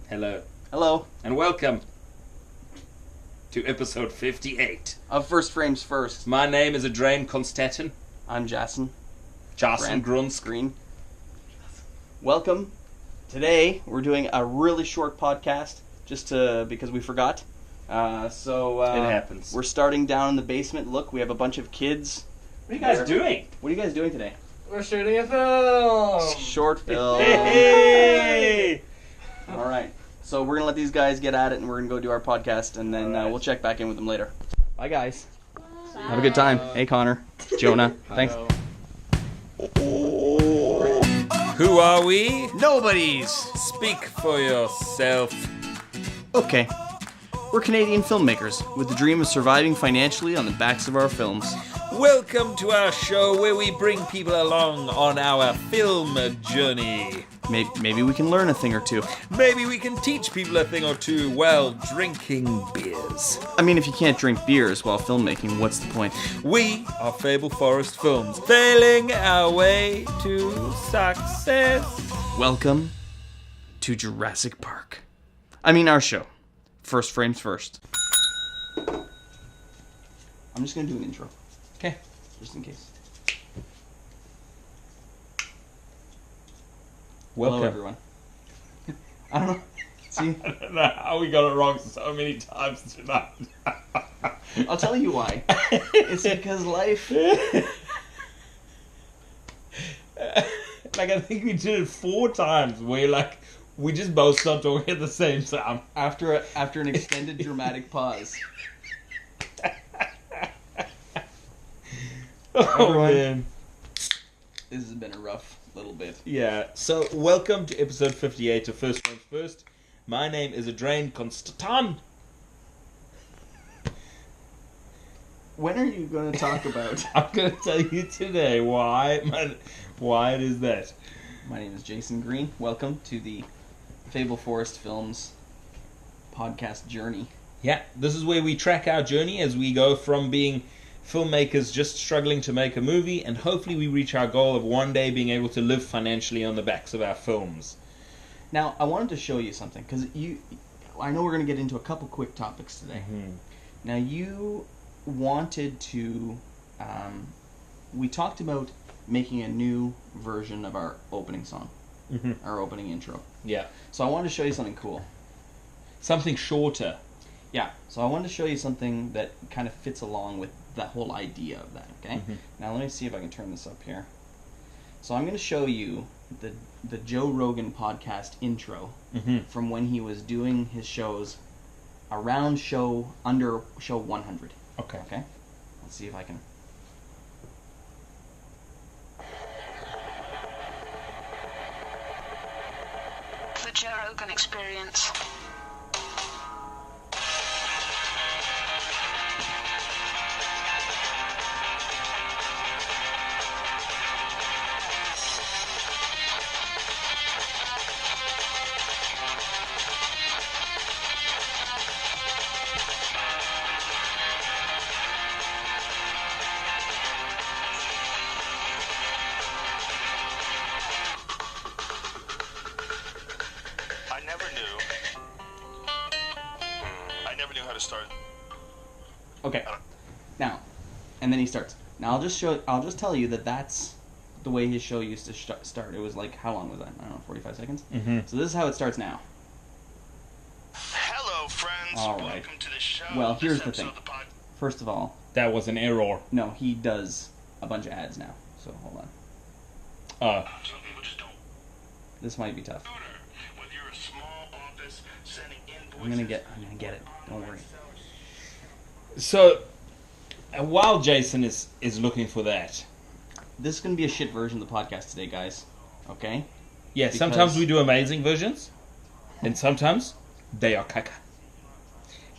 Hello. Hello. And welcome to episode 58. Of First Frames First. My name is Adrain Konstantin. I'm Jason. Jason Grunsk. Green. Welcome. Today, we're doing a really short podcast, because we forgot. It happens. We're starting down in the basement. Look, we have a bunch of kids. What are you guys doing? What are you guys doing today? We're shooting a film! Short film. Hey! Alright. So we're going to let these guys get at it, and we're going to go do our podcast, and then we'll check back in with them later. Bye, guys. Bye. Have a good time. Hey, Connor. Jonah. Thanks. Who are we? Nobodies! Speak for yourself. Okay. We're Canadian filmmakers with the dream of surviving financially on the backs of our films. Welcome to our show where we bring people along on our film journey. Maybe we can learn a thing or two. Maybe we can teach people a thing or two while drinking beers. I mean, if you can't drink beers while filmmaking, what's the point? We are Fable Forest Films, failing our way to success. Welcome to Jurassic Park. I mean, our show. First Frames First. I'm just going to do an intro. Okay. Just in case. Welcome. Hello, everyone. I don't know. See? I don't know how we got it wrong so many times tonight. I'll tell you why. It's because life... I think we did it 4 times where, we just both stopped talking at the same time. After an extended dramatic pause. Everyone, man. This has been a rough little bit. Yeah, so welcome to episode 58 of First Frames First. My name is Adrain Konstantin. When are you going to talk about... I'm going to tell you today why it is that. My name is Jason Green. Welcome to the Fable Forest Films podcast journey. Yeah, this is where we track our journey as we go from being filmmakers just struggling to make a movie, and hopefully we reach our goal of one day being able to live financially on the backs of our films. Now, I wanted to show you something, because I know we're going to get into a couple quick topics today. Mm-hmm. Now, you wanted to... we talked about making a new version of our opening song. Mm-hmm. Our opening intro. Yeah. So I wanted to show you something cool. Something shorter. Yeah, so I wanted to show you something that kind of fits along with that whole idea of that, okay? Mm-hmm. Now let me see if I can turn this up here. So I'm going to show you the Joe Rogan podcast intro from when he was doing his shows around under show 100. Okay. Okay? Let's see if I can... The Joe Rogan Experience. I never knew how to start. Okay. Now, and then he starts. Now I'll just tell you that that's the way his show used to start. It was how long was that? I don't know, 45 seconds? Mm-hmm. So this is how it starts now. Hello, friends. All right. Welcome to the show. Well, here's This the thing. episode of the pod- First of all, That was an error. no, he does a bunch of ads now. So hold on. Some people just don't. This might be tough. Whether you're a small office sending invoices. I'm gonna get it. Don't worry. So, while Jason is looking for that, This is gonna be a shit version of the podcast today, guys. Okay? yeah, Because- sometimes we do amazing versions, and sometimes they are caca.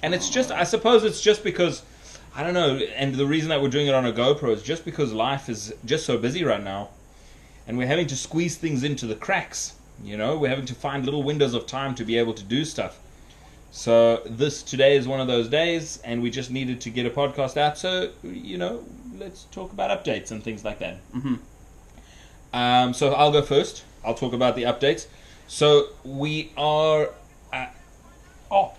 And it's just, I suppose it's just because, I don't know, and the reason that we're doing it on a GoPro is just because life is just so busy right now, and we're having to squeeze things into the cracks, we're having to find little windows of time to be able to do stuff. So today is one of those days, and we just needed to get a podcast out, so, let's talk about updates and things like that. Mm-hmm. So I'll go first. I'll talk about the updates. So we are Oh.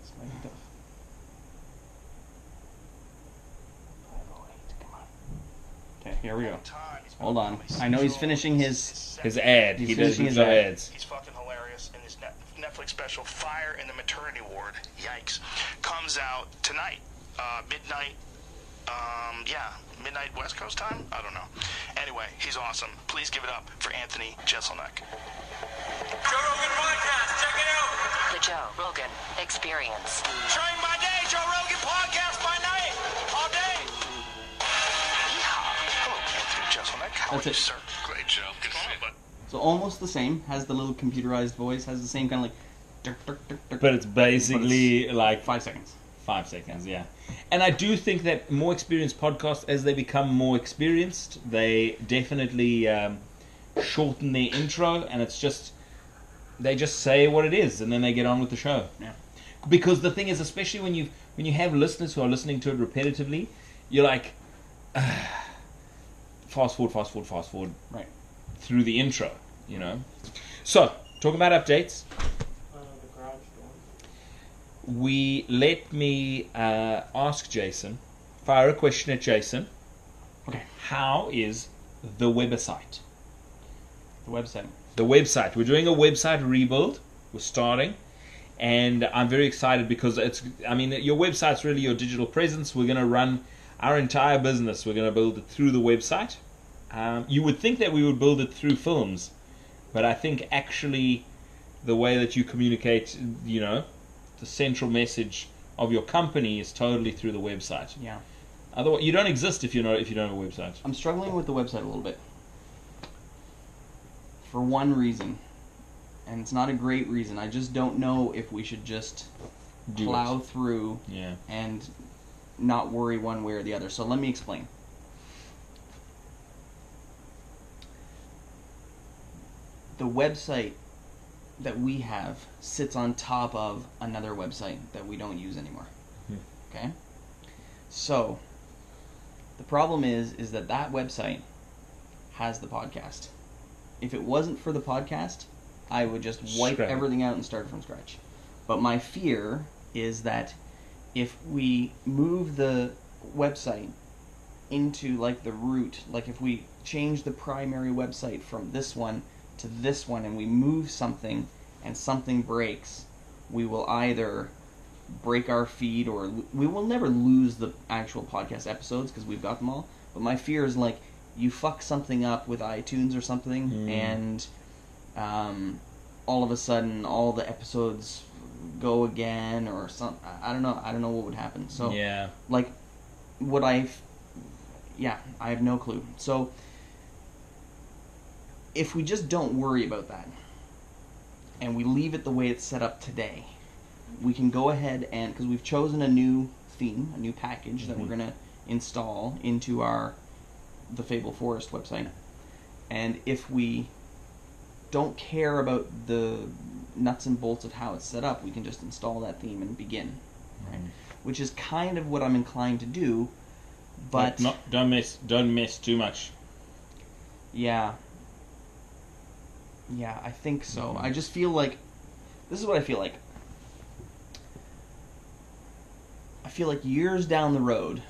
It's like the 508. Come on. Okay, here we go. Hold on. I know he's finishing his ad. He's He does finishing his his ad. ads. He's fucking hilarious, and his Netflix special, Fire in the Maternity Ward, yikes, comes out tonight, midnight, midnight West Coast time? I don't know. Anyway, he's awesome. Please give it up for Anthony Jeselnik. Joe Rogan Podcast, check it out. The Joe Rogan Experience. Train by day, Joe Rogan Podcast by night, all day. Hello, Anthony Jeselnik. How That's are you, it. sir? Great, Joe. Good to see you, bud. So almost the same. Has the little computerized voice. Has the same kind of like. Dirk, dirk, dirk, dirk. But it's basically like 5 seconds. 5 seconds, yeah. And I do think that more experienced podcasts, as they become more experienced, they definitely shorten their intro, and it's just they just say what it is, and then they get on with the show. Yeah. Because the thing is, especially when you have listeners who are listening to it repetitively, you're like, fast forward, Right. through the intro, you know. So, talking about updates. The garage door. Let me ask Jason, fire a question at Jason. Okay. How is the website? The website. The website. We're doing a website rebuild. We're starting. And I'm very excited because your website's really your digital presence. We're going to run our entire business. We're going to build it through the website. You would think that we would build it through films. But I think actually the way that you communicate, the central message of your company is totally through the website. Yeah. Otherwise, you don't exist if you don't have a website. I'm struggling with the website a little bit. For one reason. And it's not a great reason. I just don't know if we should just plow through Yeah. and not worry one way or the other. So let me explain. The website that we have sits on top of another website that we don't use anymore. Okay? So, the problem is that website has the podcast. If it wasn't for the podcast, I would just wipe Scrap it. everything out and start from scratch. But my fear is that if we move the website into like the root, like if we change the primary website from this one to this one and we move something and something breaks, we will either break our feed or we will never lose the actual podcast episodes because we've got them all. But my fear is like you fuck something up with iTunes or something and all of a sudden all the episodes go again or some. I don't know what would happen. So Yeah. like what I have no clue. So if we just don't worry about that and we leave it the way it's set up today, we can go ahead and, because we've chosen a new theme, a new package that we're going to install into the Fable Forest website. And if we don't care about the nuts and bolts of how it's set up, we can just install that theme and begin. Right? Which is kind of what I'm inclined to do, but don't mess too much. yeah, I think so. I just feel like this is what I feel like. I feel like years down the road,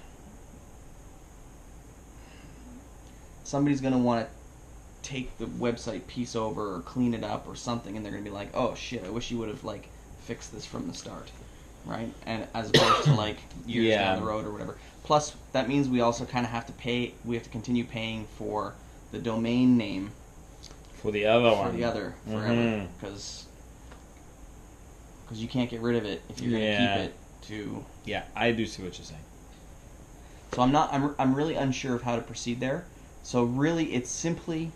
somebody's gonna want to take the website piece over or clean it up or something, and they're gonna be like, "Oh shit! I wish you would have like fixed this from the start." Right, and as opposed to like years down the road or whatever. Plus, that means we also kind of have to pay. We have to continue paying for the domain name For the other for one. the other forever, because you can't get rid of it if you're gonna keep it. To Yeah, I do see what you're saying. so I'm really unsure of how to proceed there. So really, it's simply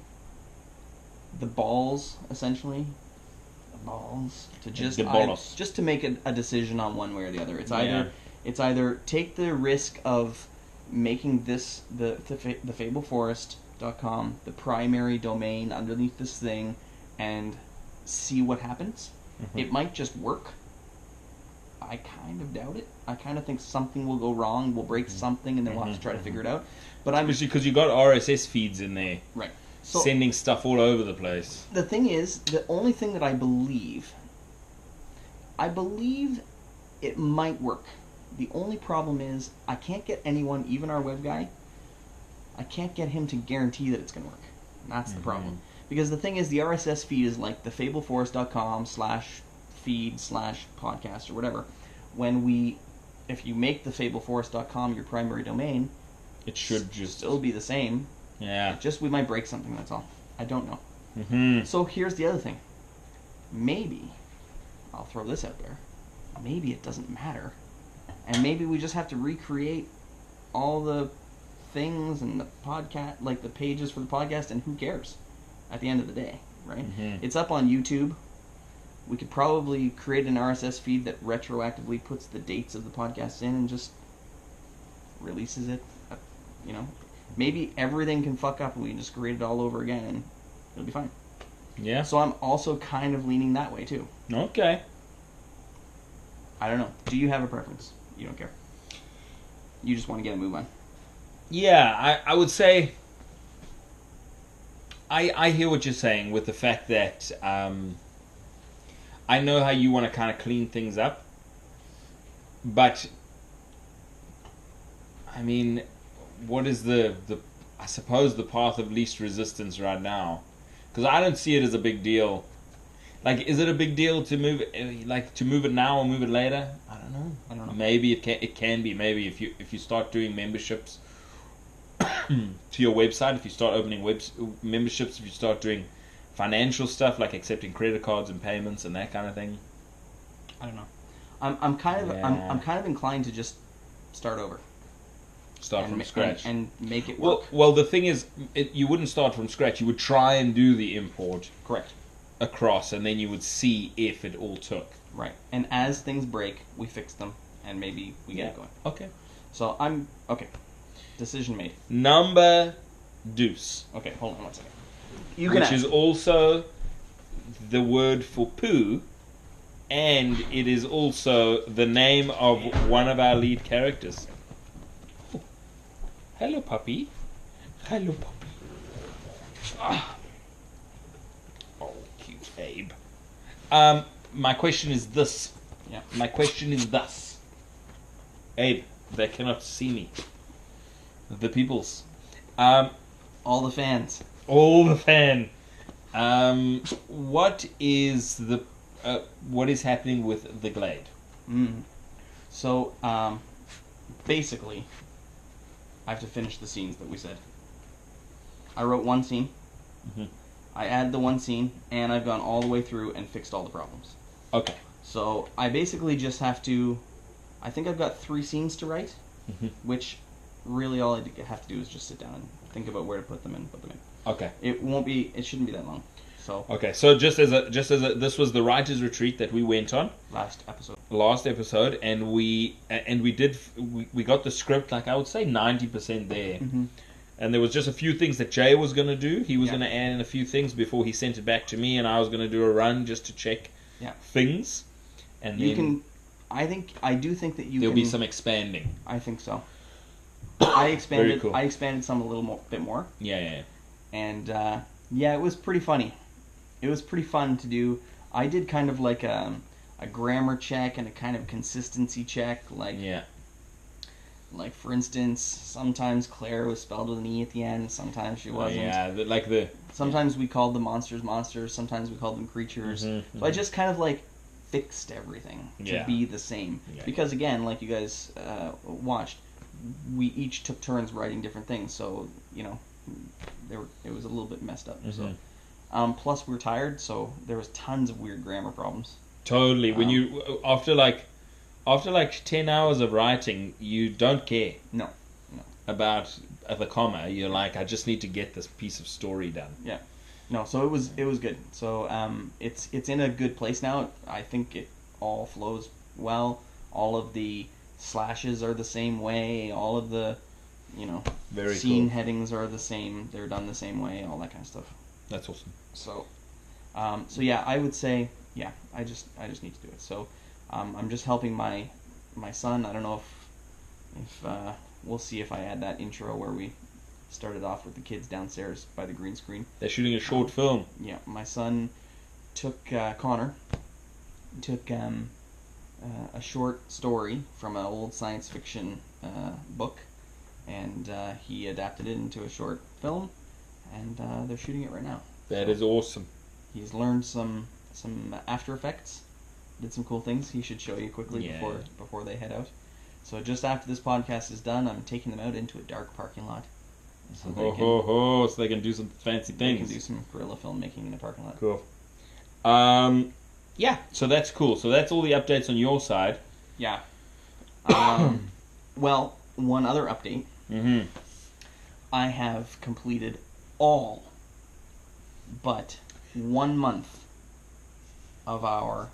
the balls essentially. Balls to just The balls. just to make a decision on one way or the other. It's either take the risk of making this the fableforest.com the primary domain underneath this thing and see what happens. It might just work. I kind of doubt it. I kind of think something will go wrong. We'll break something, and then we'll have to try to figure it out. But I'm Especially because you got RSS feeds in there. right. So- sending stuff all over the place. The thing is, the only thing that I believe it might work. The only problem is I can't get anyone, even our web guy, I can't get him to guarantee that it's going to work. And that's the problem. Because the thing is, the RSS feed is like the fableforest.com/feed/podcast or whatever. If you make the fableforest.com your primary domain, It should just... still be the same. Yeah. Just we might break something, that's all. I don't know. Mm-hmm. So here's the other thing. Maybe, I'll throw this out there, maybe it doesn't matter. And maybe we just have to recreate all the things and the podcast, like the pages for the podcast, and who cares at the end of the day, right? It's up on YouTube. We could probably create an RSS feed that retroactively puts the dates of the podcast in and just releases it, Maybe everything can fuck up and we can just create it all over again and it'll be fine. Yeah. So I'm also kind of leaning that way too. Okay. I don't know. Do you have a preference? You don't care. You just want to get a move on. Yeah, I would say... I hear what you're saying with the fact that I know how you want to kind of clean things up, but I mean, what is the I suppose the path of least resistance right now? Because I don't see it as a big deal. Like, is it a big deal to move it now or move it later? I don't know. Maybe it can be. Maybe if you start doing memberships to your website, if you start opening memberships, if you start doing financial stuff like accepting credit cards and payments and that kind of thing. I don't know. I'm kind of inclined to just start over. Start from scratch and make it work. Well, the thing is, you wouldn't start from scratch. You would try and do the import Correct. across, and then you would see if it all took. Right. And as things break, we fix them, and maybe we get it going. Okay. So okay. Decision made. Number deuce. Okay, hold on one second. Which is also the word for poo, and it is also the name of one of our lead characters. Oh. Hello, puppy. Hello, puppy. Ah. Oh, cute Abe. My question is this. Yeah. My question is thus. Abe, they cannot see me. The peoples. All the fans. All the fan. What is happening with the Glade? So, basically, I have to finish the scenes that we said. I wrote one scene. I added the one scene, and I've gone all the way through and fixed all the problems. Okay. So I basically just have to. I think I've got 3 scenes to write, which really all I have to do is just sit down and think about where to put them in. Okay. It shouldn't be that long. So okay. So just as a this was the writers' retreat that we went on last episode, and we got the script, like I would say 90% there. And there was just a few things that Jay was going to do. He was going to add in a few things before he sent it back to me, and I was going to do a run just to check things. And then I do think that there'll be some expanding. I think so. I expanded. Very cool. I expanded some a bit more. Yeah. And it was pretty funny. It was pretty fun to do. I did kind of like a grammar check and a kind of consistency check. Like for instance, sometimes Claire was spelled with an E at the end. Sometimes she wasn't. Sometimes we called the monsters monsters. Sometimes we called them creatures. So I just kind of like fixed everything to be the same. Because again, like you guys watched, we each took turns writing different things. So it was a little bit messed up. So plus we were tired, so there was tons of weird grammar problems. Totally. When you after like 10 hours of writing, you don't care. No. About the comma. You're like, I just need to get this piece of story done. Yeah. No, so it was good. So it's in a good place now. I think it all flows well. All of the slashes are the same way. All of the Very scene cool. headings are the same. They're done the same way. All that kind of stuff. That's awesome. So yeah, I would say I just need to do it. So I'm just helping my son. I don't know if we'll see if I add that intro where we started off with the kids downstairs by the green screen. They're shooting a short film. Yeah, my son Connor took a short story from an old science fiction book, and he adapted it into a short film, and they're shooting it right now. That is awesome. He's learned some After Effects, did some cool things. He should show you quickly before they head out. So just after this podcast is done, I'm taking them out into a dark parking lot. So so they can do some fancy things. They can do some guerrilla filmmaking in the parking lot. Cool. Yeah, so that's cool. So that's all the updates on your side. Yeah. Well, one other update. Mm-hmm. I have completed all but 1 month of our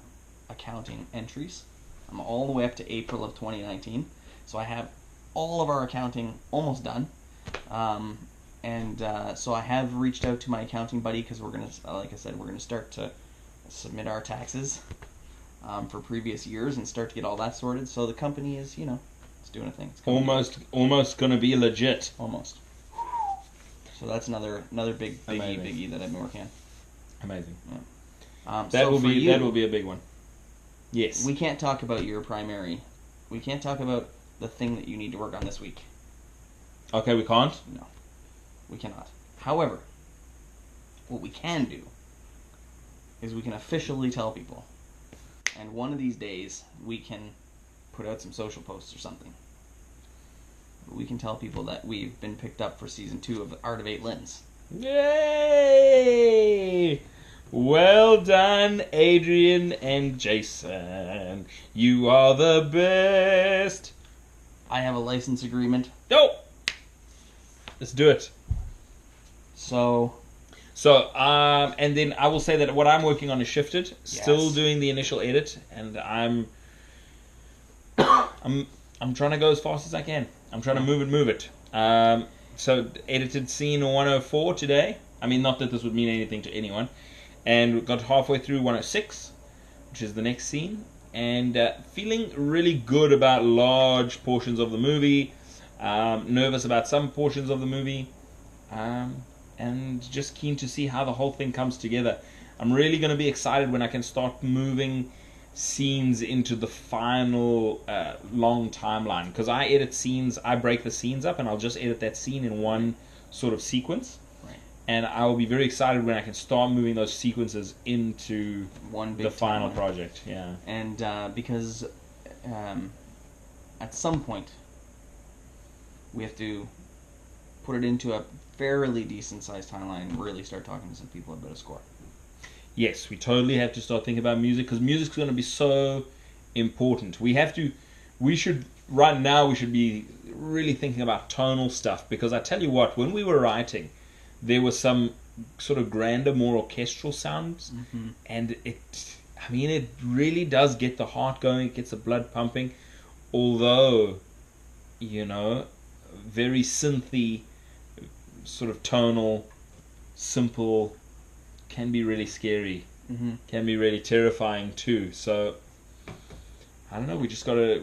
accounting entries. I'm all the way up to April of 2019. So I have all of our accounting almost done. So I have reached out to my accounting buddy because we're going to, like I said, we're going to start to submit our taxes for previous years and start to get all that sorted. So the company is, it's doing a thing. It's Almost going to be legit. Almost. So that's another biggie that I've been working on. Amazing. Yeah. That will be a big one. Yes. We can't talk about your primary. We can't talk about the thing that you need to work on this week. Okay, we can't? No. We cannot. However, what we can do is we can officially tell people. And one of these days, we can put out some social posts or something. We can tell people that we've been picked up for Season 2 of Art of Eight Limbs. Yay! Well done, Adrian and Jason. You are the best. I have a license agreement. Oh! Let's do it. So, and then I will say that what I'm working on is shifted. Still Yes. doing the initial edit, and I'm trying to go as fast as I can. I'm trying to move it. So edited scene 104 today. I mean, not that this would mean anything to anyone. And got halfway through 106, which is the next scene, and feeling really good about large portions of the movie. Nervous about some portions of the movie. And just keen to see how the whole thing comes together. I'm really going to be excited when I can start moving scenes into the final long timeline, because I edit scenes, I break the scenes up and I'll just edit that scene in one sort of sequence, right. And I will be very excited when I can start moving those sequences into one big the final timeline. project. Yeah, And because at some point we have to put it into a fairly decent sized timeline and really start talking to some people about a score. yes, we totally have to start thinking about music, because music's going to be so important. Right now we should be really thinking about tonal stuff, because I tell you what, when we were writing, there was some sort of grander, more orchestral sounds, and it really does get the heart going, it gets the blood pumping, although, very synthy, sort of tonal, simple, can be really scary, can be really terrifying too. So I don't know. We just gotta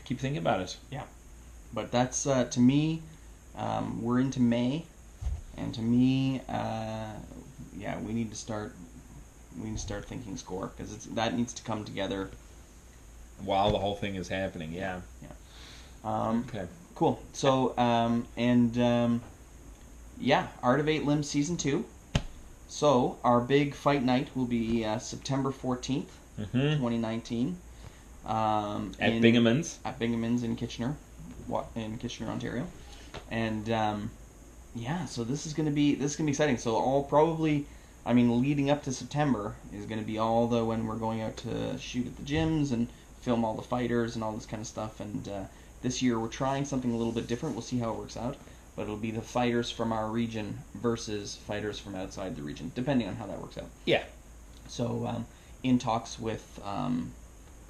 keep thinking about it. Yeah, but that's to me. We're into May, and to me, we need to start thinking score, because that needs to come together While the whole thing is happening. Yeah. Okay. Cool. So Art of Eight Limbs Season 2. So our big fight night will be September 14th, 2019. At Bingaman's. At Bingaman's in Kitchener, Ontario, and so this is gonna be exciting. So leading up to September is gonna be when we're going out to shoot at the gyms and film all the fighters and all this kind of stuff. And this year we're trying something a little bit different. We'll see how it works out. But it'll be the fighters from our region versus fighters from outside the region, depending on how that works out. Yeah. So, in talks with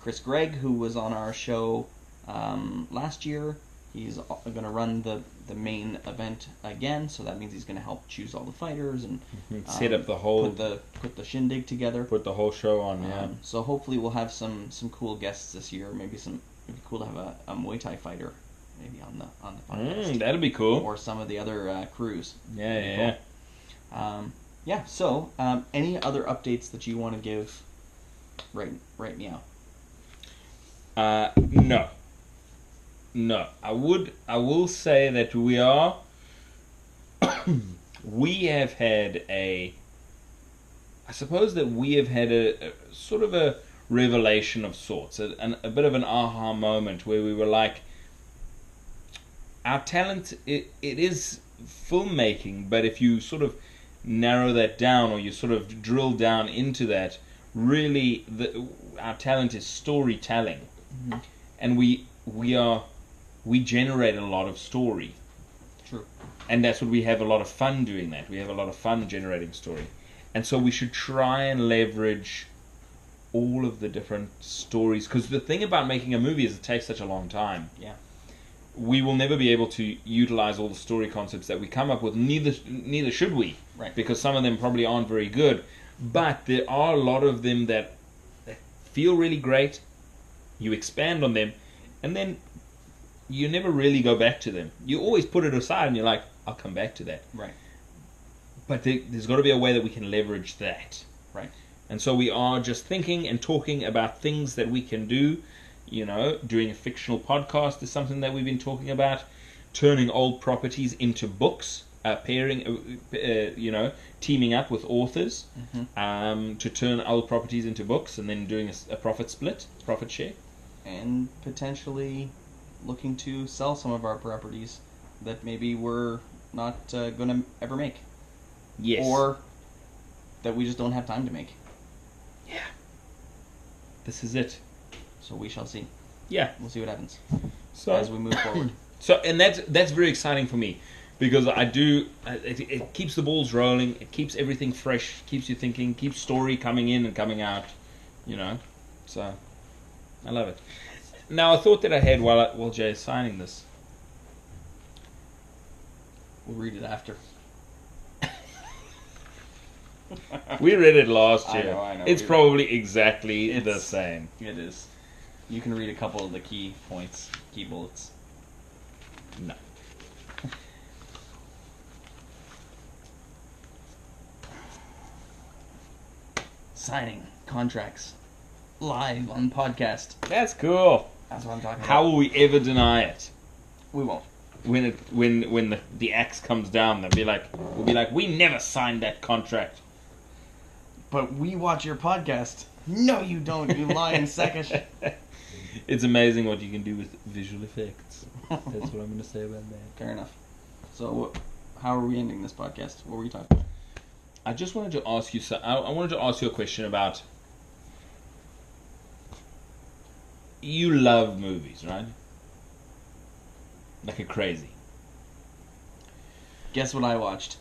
Chris Gregg, who was on our show last year. He's going to run the main event again, so that means he's going to help choose all the fighters and set up the whole... Put the shindig together. Put the whole show on, yeah. So hopefully we'll have some cool guests this year. Maybe it'd be cool to have a Muay Thai fighter maybe on the podcast. That'd be cool. Or some of the other crews. Yeah. So, any other updates that you want to give right meow? No. I will say that we have had a sort of a revelation of sorts, a bit of an aha moment where we were like, our talent, it is filmmaking, but if you sort of narrow that down, or you sort of drill down into that, really our talent is storytelling. Mm-hmm. And we generate a lot of story. True. And that's what we have a lot of fun doing that. We have a lot of fun generating story. And so we should try and leverage all of the different stories. Because the thing about making a movie is it takes such a long time. Yeah. We will never be able to utilize all the story concepts that we come up with. Neither should we. Right. Because some of them probably aren't very good. But there are a lot of them that feel really great. You expand on them. And then you never really go back to them. You always put it aside and you're like, I'll come back to that. Right. But there's got to be a way that we can leverage that. Right. And so we are just thinking and talking about things that we can do. You know, doing a fictional podcast is something that we've been talking about. Turning old properties into books. Teaming up with authors to turn old properties into books, and then doing a profit share. And potentially looking to sell some of our properties that maybe we're not going to ever make. Yes. Or that we just don't have time to make. Yeah. This is it. So we shall see. Yeah. We'll see what happens So as we move forward. So, and that's very exciting for me, because it keeps the balls rolling, it keeps everything fresh, keeps you thinking, keeps story coming in and coming out, so I love it. Now, a thought that I had while Jay is signing this. We'll read it after. We read it last year. I know. It's probably exactly the same. It is. You can read a couple of the key points, key bullets. No. Signing contracts live on podcast. That's cool. That's what I'm talking about. How will we ever deny it? We won't. When the axe comes down, we'll be like, we never signed that contract. But we watch your podcast. No, you don't, you lying seckish. It's amazing what you can do with visual effects. That's what I'm going to say about that. Fair enough. So, how are we ending this podcast? What were you talking about? I just wanted to ask you. I wanted to ask you a question about. You love movies, right? Like a crazy. Guess what I watched?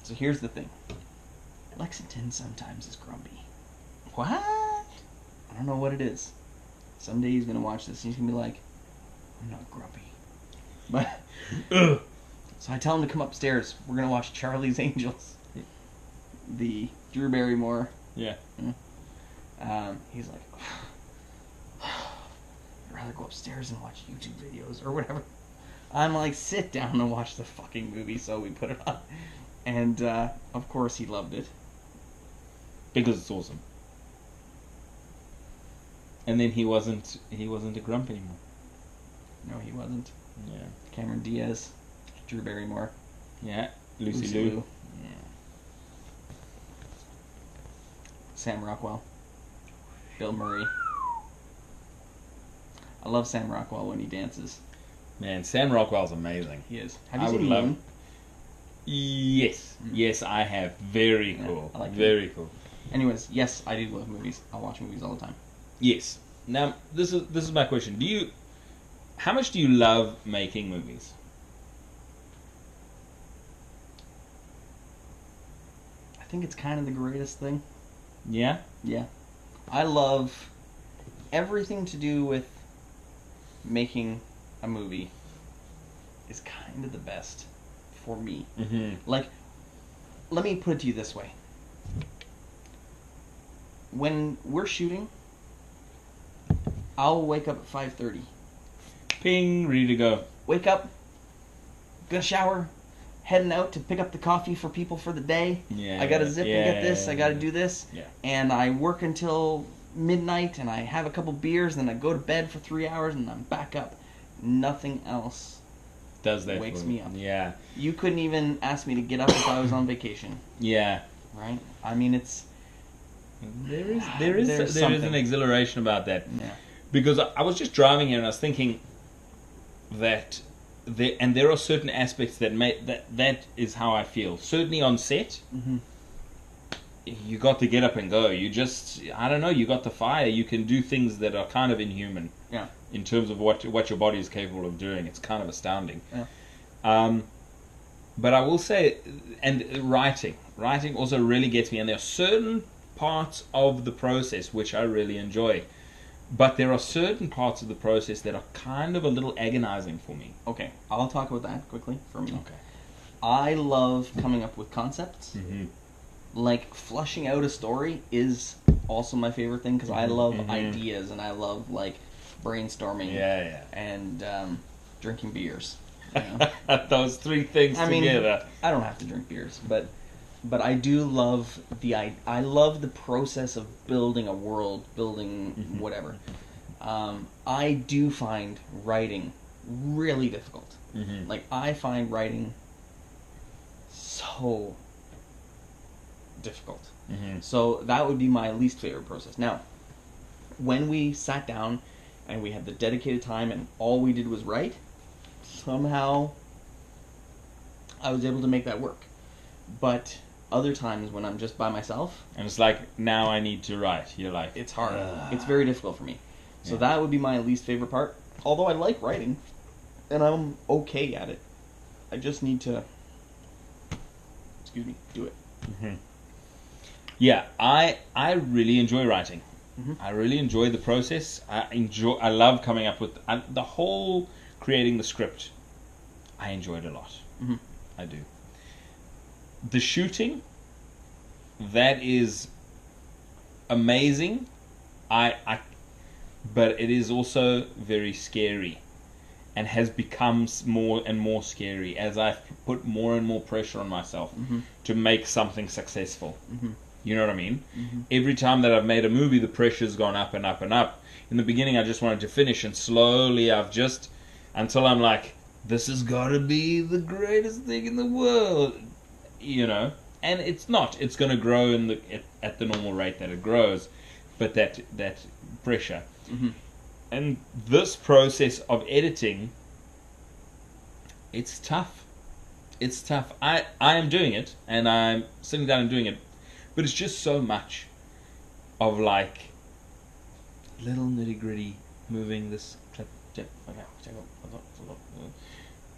So here's the thing. Lexington sometimes is grumpy. What? I don't know what it is. Someday he's gonna watch this and he's gonna be like, I'm not grumpy. But so I tell him to come upstairs. We're gonna watch Charlie's Angels. The Drew Barrymore. Yeah. He's like, I'd rather go upstairs and watch YouTube videos or whatever. I'm like, sit down and watch the fucking movie. So we put it on, and of course he loved it because it's awesome. And then he wasn't a grump anymore. No, he wasn't. Yeah. Cameron Diaz, Drew Barrymore. Yeah. Lucy Liu. Yeah. Sam Rockwell. Bill Murray. I love Sam Rockwell when he dances. Man, Sam Rockwell's amazing. He is. Have you seen Moon? Yes. Yes, I have. Very cool. I like Very cool. Anyways, yes, I do love movies. I watch movies all the time. Yes. Now, this is my question. How much do you love making movies? I think it's kind of the greatest thing. Yeah? Yeah. I love everything to do with making a movie is kind of the best for me. Mm-hmm. Like, let me put it to you this way. When we're shooting, I'll wake up at 5:30 Ping, ready to go. Wake up, gonna shower, heading out to pick up the coffee for people for the day. Yeah. I gotta zip and get this, I gotta do this. Yeah. And I work until midnight and I have a couple beers, then I go to bed for 3 hours and I'm back up. Nothing else Does that wakes for me up. Yeah. You couldn't even ask me to get up if I was on vacation, Yeah. right? I mean, it's... There is something. an exhilaration about that. Yeah. Because I was just driving here and I was thinking that there are certain aspects that is how I feel. Certainly on set, you got to get up and go. You just, I don't know, you got the fire. You can do things that are kind of inhuman. Yeah. In terms of what your body is capable of doing. It's kind of astounding. Yeah. But I will say, and writing also really gets me. And there are certain parts of the process which I really enjoy. But there are certain parts of the process that are kind of a little agonizing for me. Okay, I'll talk about that quickly for me. Okay. I love coming up with concepts. Mm-hmm. Like, flushing out a story is also my favorite thing, because I love ideas, and I love, like, brainstorming and drinking beers. You know? Those three things together. I don't have to drink beers, but I do love I love the process of building a world, building whatever. I do find writing really difficult. Like, I find writing so difficult. So that would be my least favorite process. Now, when we sat down and we had the dedicated time and all we did was write, somehow I was able to make that work. But other times when I'm just by myself, and it's like, now I need to write. You're like, it's hard. It's very difficult for me. So that would be my least favorite part. Although I like writing, and I'm okay at it. I just need to, do it. Yeah, I really enjoy writing. I really enjoy the process. I love coming up with the whole creating the script. I enjoy it a lot. I do. The shooting, that is amazing. But it is also very scary, and has become more and more scary as I've put more and more pressure on myself to make something successful. You know what I mean? Every time that I've made a movie, the pressure's gone up and up and up. In the beginning, I just wanted to finish, and slowly until I'm like, this has got to be the greatest thing in the world, you know? And it's not. It's going to grow at the normal rate that it grows, but that pressure. And this process of editing, it's tough. It's tough. I am doing it, and I'm sitting down and doing it, but it's just so much of, like, little nitty gritty, moving this clip.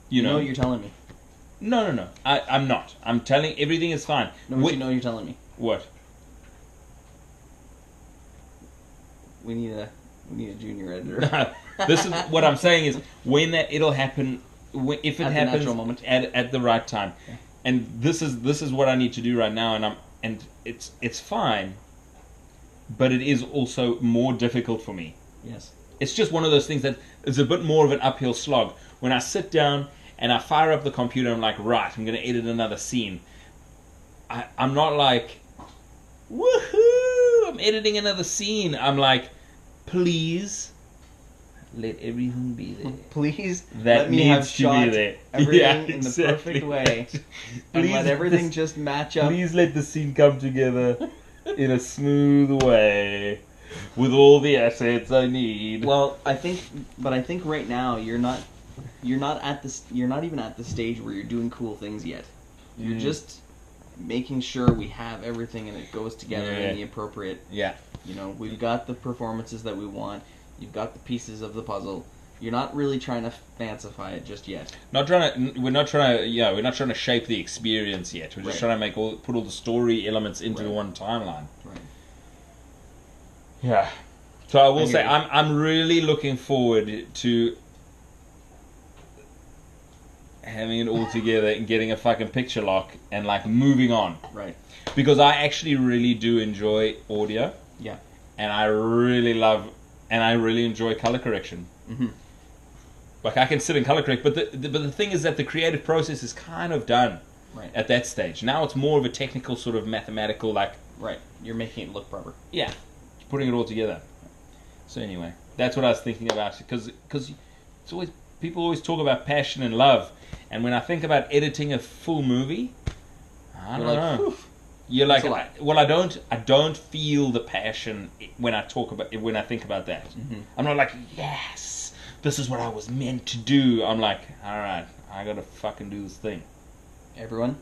You know what you're telling me. No. I'm not. I'm telling everything is fine. No, but you know you're telling me. What? We need a junior editor. This is what I'm saying is when it'll happen, if it at happens the natural moment. at the right time. Yeah. And this is what I need to do right now, and it's fine, but it is also more difficult for me. Yes. It's just one of those things that is a bit more of an uphill slog. When I sit down and I fire up the computer, I'm like, right, I'm going to edit another scene. I'm not like, woohoo, I'm editing another scene. I'm like, please let everything be there. Please That let me have needs to be shot there. everything Yeah, in the exactly. perfect way. And Please let everything just match up. Please let the scene come together in a smooth way with all the assets I need. Well, I think right now you're not even at the stage where you're doing cool things yet. You're just making sure we have everything and it goes together in the appropriate. Yeah. You know, we've got the performances that we want. You've got the pieces of the puzzle. You're not really trying to fancify it just yet. We're not trying to shape the experience yet. We're just trying to put all the story elements into one timeline. Right. Yeah. So I will say I'm really looking forward to having it all together and getting a fucking picture lock and, like, moving on. Right. Because I actually really do enjoy audio. Yeah. And I really enjoy color correction. Like, I can sit and color correct, but the thing is that the creative process is kind of done at that stage. Now it's more of a technical sort of mathematical, like... Right. You're making it look proper. Yeah. Putting it all together. So anyway, that's what I was thinking about. Because it's always... People always talk about passion and love. And when I think about editing a full movie, I don't know. Whew. You're like, well, I don't feel the passion when I think about that. Mm-hmm. I'm not like, yes, this is what I was meant to do. I'm like, all right, I gotta fucking do this thing. Everyone,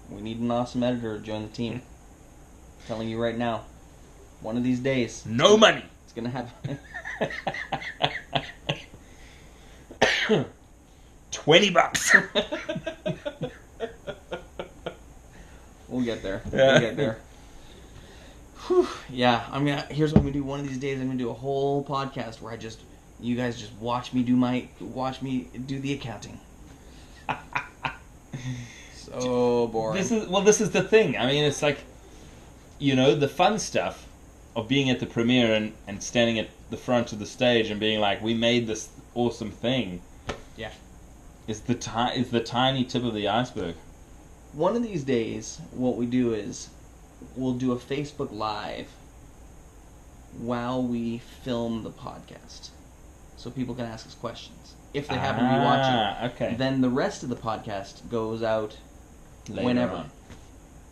we need an awesome editor to join the team. I'm telling you right now, one of these days, no money. It's gonna happen. $20. We'll get there. We'll get there. Whew. Yeah, here's what I'm gonna do. One of these days, I'm gonna do a whole podcast where you guys just watch me do the accounting. So boring. This is the thing. I mean, it's like, the fun stuff of being at the premiere and standing at the front of the stage and being like, we made this awesome thing. Yeah. Is the tiny tip of the iceberg. One of these days, what we do is we'll do a Facebook Live while we film the podcast, so people can ask us questions if they happen to be watching. Okay. Then the rest of the podcast goes out Later whenever, on.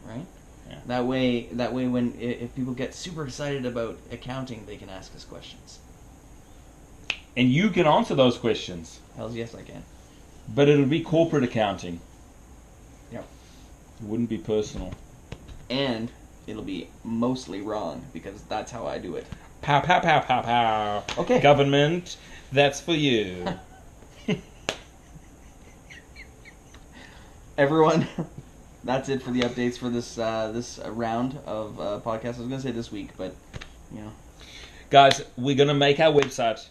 right? Yeah. That way, if people get super excited about accounting, they can ask us questions. And you can answer those questions. Hells yes, I can. But it'll be corporate accounting. Yep. It wouldn't be personal. And it'll be mostly wrong, because that's how I do it. Pow, pow, pow, pow, pow. Okay. Government, that's for you. Everyone, that's it for the updates for this round of podcasts. I was going to say this week, but, Guys, we're going to make our website.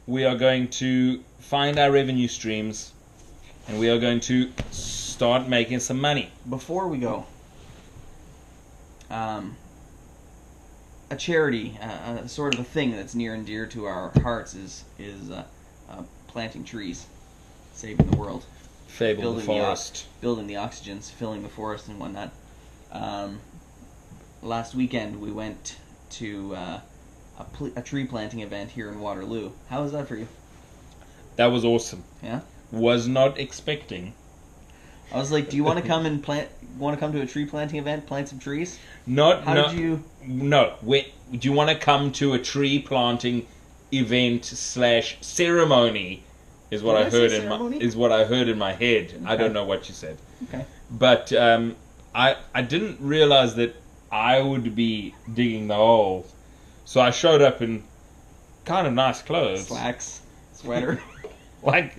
We are going to find our revenue streams. And we are going to start making some money. Before we go, a charity, sort of a thing that's near and dear to our hearts is planting trees, saving the world. Fable the forest. Building the oxygens, filling the forest and whatnot. Last weekend we went to a tree planting event here in Waterloo. How was that for you? That was awesome. Yeah? Was not expecting. I was like, do you want to come and want to come to a tree planting event, plant some trees? No. Did you... No. Wait, do you want to come to a tree planting event / ceremony? Is what I heard in my head. Okay. I don't know what you said. Okay. But I didn't realize that I would be digging the hole. So I showed up in kind of nice clothes. Slacks, sweater. Like,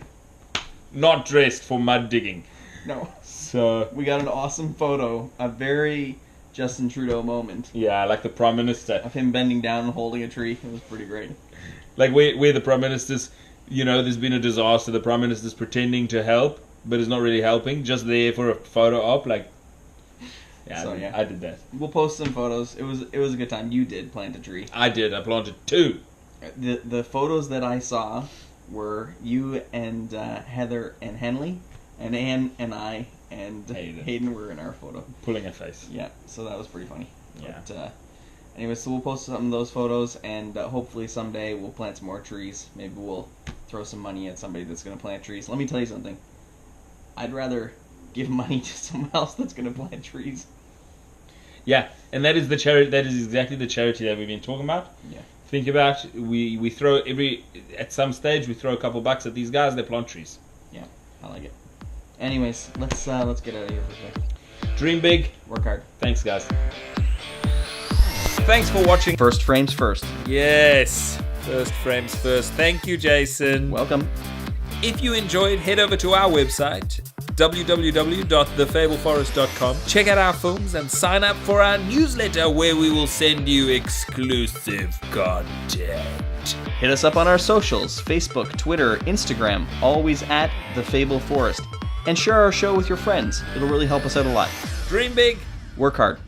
not dressed for mud digging. No. So we got an awesome photo, a very Justin Trudeau moment. Yeah, like the Prime Minister. Of him bending down and holding a tree. It was pretty great. Like where the Prime Minister's, there's been a disaster, the Prime Minister's pretending to help, but is not really helping, just there for a photo op, like... Yeah, so, I did that. We'll post some photos. It was a good time. You did plant a tree. I did. I planted 2. The photos that I saw were you and Heather and Henley, and Anne and I and Hayden were in our photo. Pulling a face. Yeah, so that was pretty funny. Yeah. But, anyway, so we'll post some of those photos, and hopefully someday we'll plant some more trees. Maybe we'll throw some money at somebody that's going to plant trees. Let me tell you something. I'd rather give money to someone else that's going to plant trees. Yeah, and that is the charity. That is exactly the charity that we've been talking about. Yeah. Think about we throw at some stage we throw a couple bucks at these guys. They plant trees. Yeah, I like it. Anyways, let's get out of here for today. Dream big, work hard. Thanks, guys. Thanks for watching. First frames first. Yes, first frames first. Thank you, Jason. Welcome. If you enjoyed, head over to our website, www.thefableforest.com. Check out our films and sign up for our newsletter where we will send you exclusive content. Hit us up on our socials, Facebook, Twitter, Instagram, always at The Fable Forest. And share our show with your friends. It'll really help us out a lot. Dream big. Work hard.